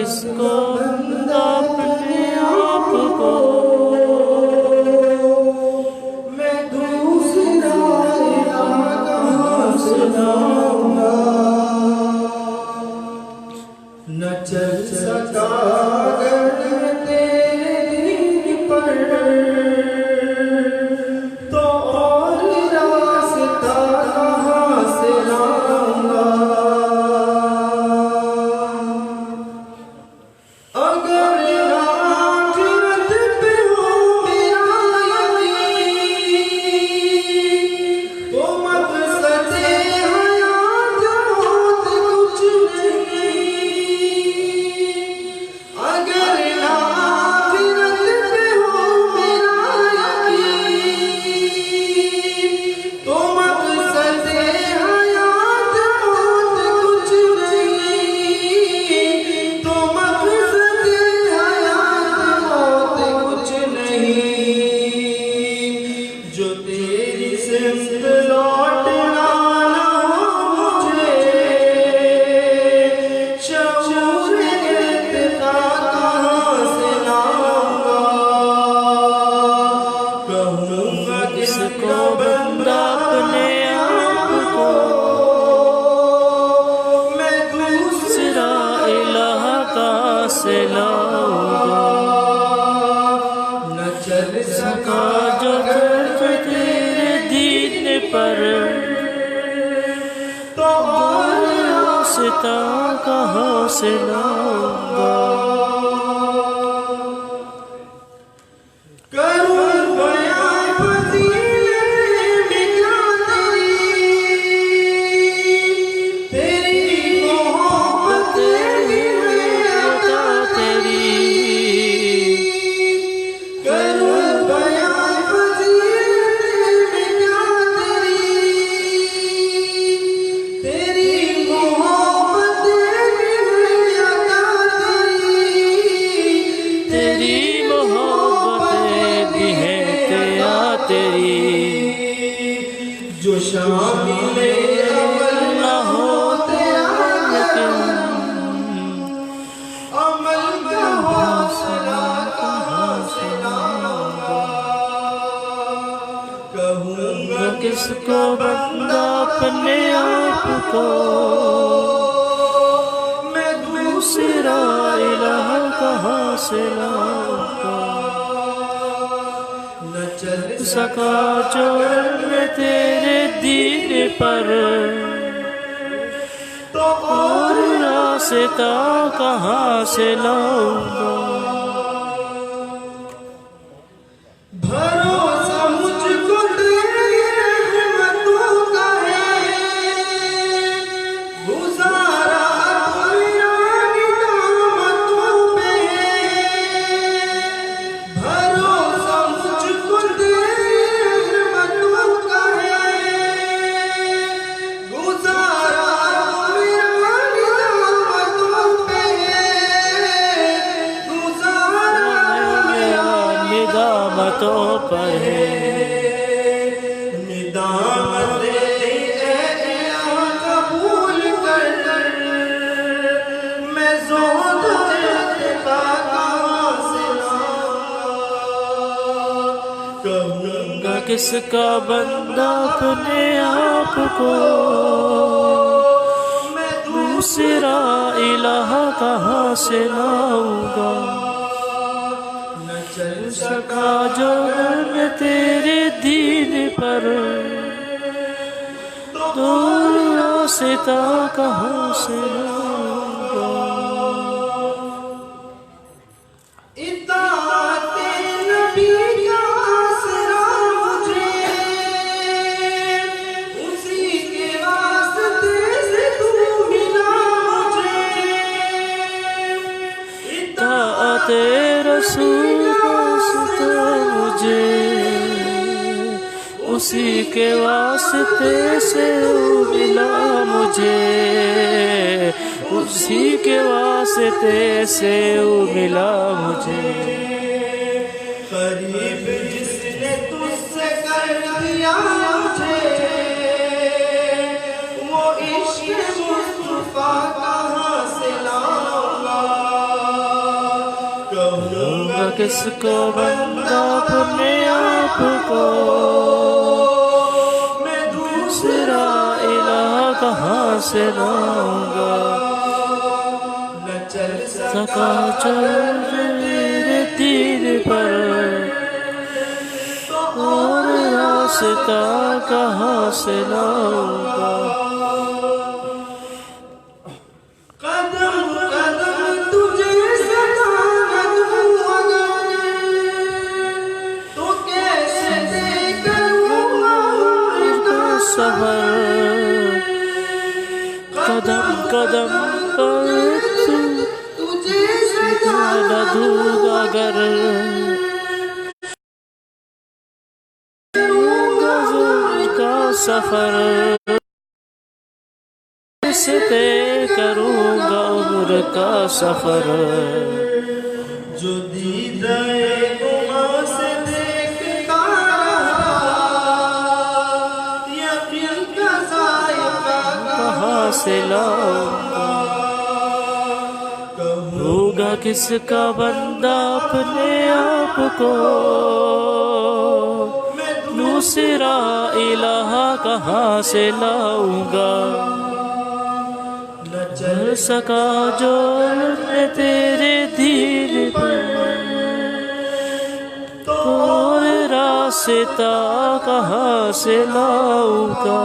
किसको बंदा अपने आप को मैं दूसरा कहाँ से लाऊंगा। न चल सका अगर तेरे दीन पर तो और रास्ता कहाँ से लाऊंगा। किसको बंदा अपने आप को मैं दूसरा इलाह कहाँ से लाऊंगा। न चल सका जो तेरे दीन पर तो और रास्ता कहाँ से लाऊंगा। जो शामिल अमल न होते अमल का हौसला कहाँ से लाऊंगा। कहूँगा किसको बंदा अपने आप को मैं दूसरा इलाह कहाँ से लाऊंगा। न चल सका जो मैं तेरे दीन पर तो और रास्ता कहाँ से लाऊंगा। भरोसा मुझको तेरी रहमतों का है, गुजारा मेरा नियामतों पे है। भरोसा मुझको तेरी रहमतों का है, गुजारा मेरा नियामतों पे है। गुजारा मेरा नियामतों पर है। कहूँगा किसका बंदा अपने आप को मैं दूसरा इलाह कहाँ से लाऊंगा। न चल सका जो मैं तेरे दीन पर तो रास्ता कहाँ से लाऊंगा। रसूल वास्ता मुझे उसी के वास्ते से मिला मुझे, उसी के वास्ते से मिला मुझे। करीब जिसने तुझसे कर दिया मुझे, वो इश्क़ मुस्तफ़ा कहाँ से लाऊंगा। किसको बंदा अपने आप को, मैं दूसरा इलाहा कहाँ से लाऊंगा। न चल सका चल मेरे दीन पर, और रास्ता कहाँ से लाऊंगा। कदम कदम तुझे सताना दूंगा, तो कैसे दे करूँगा इतना सबर। कदम कदम पर तुझे सताना दूंगा अगर, सफर से तय करूँगा उम्र का सफर। जो दीदाए गुमां से देखता यकीन का जायका कहाँ से लाऊंगा। कहूँगा किसका बंदा अपने आप को, दूसरा इलाहा कहाँ से लाऊंगा। न चल सका जो मैं तेरे दीन पर, तो और रास्ता कहाँ से लाऊंगा।